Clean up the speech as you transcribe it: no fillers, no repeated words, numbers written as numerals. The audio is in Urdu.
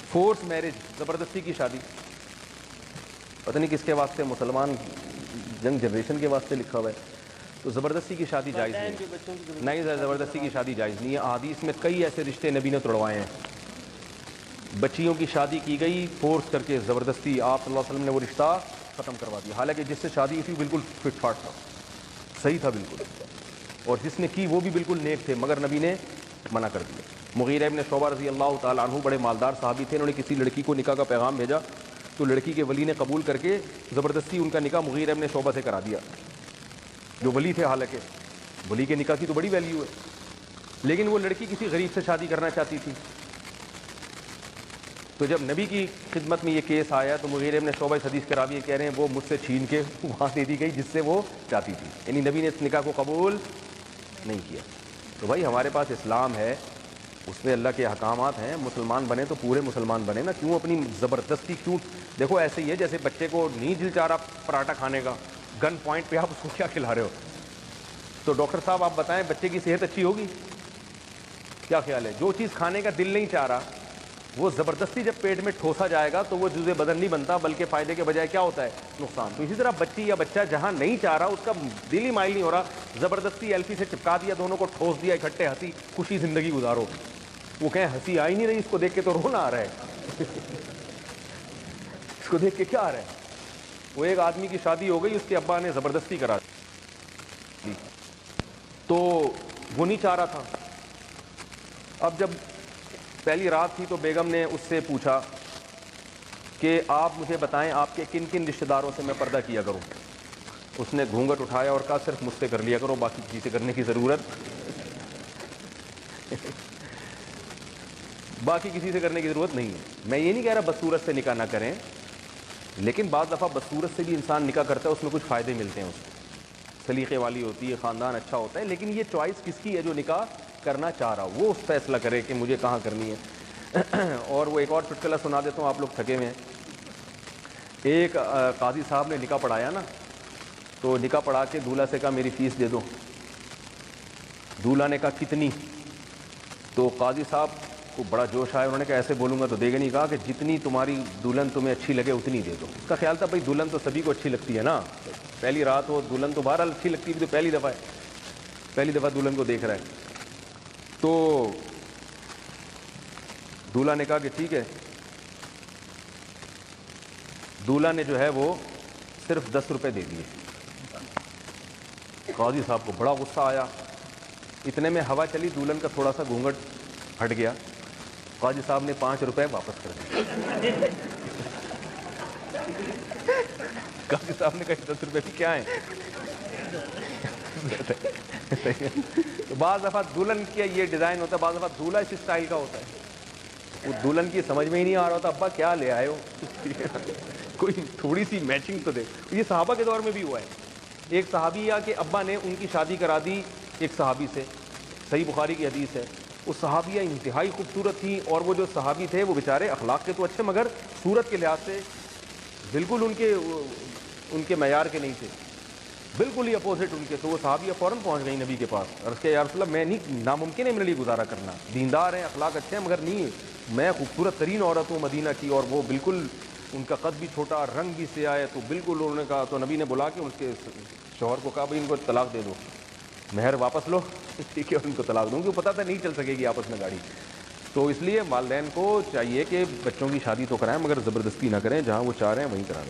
فورس میرج، زبردستی کی شادی، پتہ نہیں کس کے واسطے، مسلمان ینگ جنریشن کے واسطے لکھا ہوا ہے. تو زبردستی کی شادی جائز نہیں، زبردستی کی شادی جائز نہیں ہے. احادیث میں کئی ایسے رشتے نبی نے توڑوائے ہیں. بچیوں کی شادی کی گئی فورس کر کے، زبردستی، آپ صلی اللہ علیہ وسلم نے وہ رشتہ ختم کروا دیا، حالانکہ جس سے شادی تھی بالکل فٹ فاٹ تھا، صحیح تھا بالکل، اور جس نے کی وہ بھی بالکل نیک تھے، مگر نبی نے منع کر دیا. مغیرہ ابن شعبہ رضی اللہ تعالیٰ عنہ بڑے مالدار صحابی تھے. انہوں نے کسی لڑکی کو نکاح کا پیغام بھیجا تو لڑکی کے ولی نے قبول کر کے زبردستی ان کا نکاح مغیرہ ابن شعبہ سے کرا دیا، جو ولی تھے. حالانکہ ولی کے نکاح کی تو بڑی ویلیو ہے، لیکن وہ لڑکی کسی غریب سے شادی کرنا چاہتی تھی. تو جب نبی کی خدمت میں یہ کیس آیا تو مغیرہ ابن شعبہ اس حدیث کے راوی کہہ رہے ہیں وہ مجھ سے چھین کے وہاں دے دی گئی جس سے وہ چاہتی تھی، یعنی نبی نے اس نکاح کو قبول نہیں کیا. تو بھائی ہمارے پاس اسلام ہے، اس میں اللہ کے احکامات ہیں، مسلمان بنے تو پورے مسلمان بنے نا، کیوں اپنی زبردستی کیوں؟ دیکھو ایسے ہی ہے جیسے بچے کو نہیں دل چاہ رہا پراٹھا کھانے کا، گن پوائنٹ پہ آپ اس کو کیا کھلا رہے ہو؟ تو ڈاکٹر صاحب آپ بتائیں بچے کی صحت اچھی ہوگی؟ کیا خیال ہے؟ جو چیز کھانے کا دل نہیں چاہ رہا وہ زبردستی جب پیٹ میں ٹھوسا جائے گا تو وہ جزء بدن نہیں بنتا بلکہ فائدے کے بجائے کیا ہوتا ہے؟ نقصان. تو اسی طرح بچی یا بچہ جہاں نہیں چاہ رہا، اس کا دل ہی مائل نہیں ہو رہا، زبردستی ایلفی سے چپکا دیا، دونوں کو ٹھوس دیا، اکٹھے ہنسی خوشی زندگی گزارو. وہ کہیں ہنسی آ ہی نہیں رہی، اس کو دیکھ کے تو رونا آ رہا ہے اس کو دیکھ کے کیا آ رہا ہے؟ وہ ایک آدمی کی شادی ہو گئی، اس کے ابا نے زبردستی کرا دی تو وہ نہیں چاہ رہا تھا. اب جب پہلی رات تھی تو بیگم نے اس سے پوچھا کہ آپ مجھے بتائیں آپ کے کن کن رشتہ داروں سے میں پردہ کیا کروں. اس نے گھونگھٹ اٹھایا اور کہا صرف مجھ سے کر لیا کرو، باقی کسی سے کرنے کی ضرورت باقی کسی سے کرنے کی ضرورت نہیں ہے. میں یہ نہیں کہہ رہا بدصورت سے نکاح نہ کریں، لیکن بعض دفعہ بدصورت سے بھی انسان نکاح کرتا ہے، اس میں کچھ فائدے ملتے ہیں، اس کو سلیقے والی ہوتی ہے، خاندان اچھا ہوتا ہے. لیکن یہ چوائس کس کی ہے؟ جو نکاح کرنا چاہ رہا وہ اس فیصلہ کرے کہ مجھے کہاں کرنی ہے. اور وہ ایک اور چٹکلا سنا دیتا ہوں، آپ لوگ تھکے ہوئے ہیں. ایک قاضی صاحب نے نکاح پڑھایا نا، تو نکاح پڑھا کے دولہا سے کہا میری فیس دے دو. دولہا نے کہا کتنی؟ تو قاضی صاحب کو بڑا جوش آیا، انہوں نے کہا ایسے بولوں گا تو دے گا نہیں. کہا کہ جتنی تمہاری دلہن تمہیں اچھی لگے اتنی دے دو. اس کا خیال تھا بھائی دلہن تو سبھی کو اچھی لگتی ہے نا، پہلی رات ہو، دلہن تو بہرحال اچھی لگتی ہے، تو پہلی دفعہ دلہن کو دیکھ رہا ہے. تو دولہا نے کہا کہ ٹھیک ہے. دولہا نے جو ہے وہ صرف 10 روپے دے دیے. قاضی صاحب کو بڑا غصہ آیا. اتنے میں ہوا چلی، دلہن کا تھوڑا سا گھونگھٹ ہٹ گیا. قاضی صاحب نے 5 روپے واپس کر دیے. قاضی صاحب نے کہا 10 روپے بھی کیا ہیں؟ تو بعض دفعہ دلہن کا یہ ڈیزائن ہوتا ہے، بعض دفعہ دولہا اس اسٹائل کا ہوتا ہے. وہ دلہن کی سمجھ میں ہی نہیں آ رہا ہوتا ابا کیا لے آئے ہو کوئی تھوڑی سی میچنگ تو دے. یہ صحابہ کے دور میں بھی ہوا ہے. ایک صحابیہ کے ابا نے ان کی شادی کرا دی ایک صحابی سے، صحیح بخاری کی حدیث ہے. وہ صحابیہ انتہائی خوبصورت تھی، اور وہ جو صحابی تھے وہ بیچارے اخلاق کے تو اچھے مگر صورت کے لحاظ سے بالکل ان کے معیار کے نہیں تھے، بالکل ہی اپوزٹ ان کے. تو وہ صحابیہ فوراً پہنچ گئی نبی کے پاس، عرض کیا یا رسول اللہ میں نہیں، ناممکن ہے میرے لیے گزارا کرنا، دیندار ہیں، اخلاق اچھے ہیں، مگر نہیں میں خوبصورت ترین عورت ہوں مدینہ کی، اور وہ بالکل ان کا قد بھی چھوٹا، رنگ بھی سیاہ ہے. تو بالکل انہوں نے کہا، تو نبی نے بلا کے ان کے شوہر کو کہا بھائی ان کو طلاق دے دو، مہر واپس لو ٹھیک ہے، اور ان کو طلاق دوں گی، وہ پتہ تھا نہیں چل سکے گی آپس میں گاڑی. تو اس لیے والدین کو چاہیے کہ بچوں کی شادی تو کرائیں مگر زبردستی نہ کریں، جہاں وہ چاہ رہے ہیں وہیں کرائیں.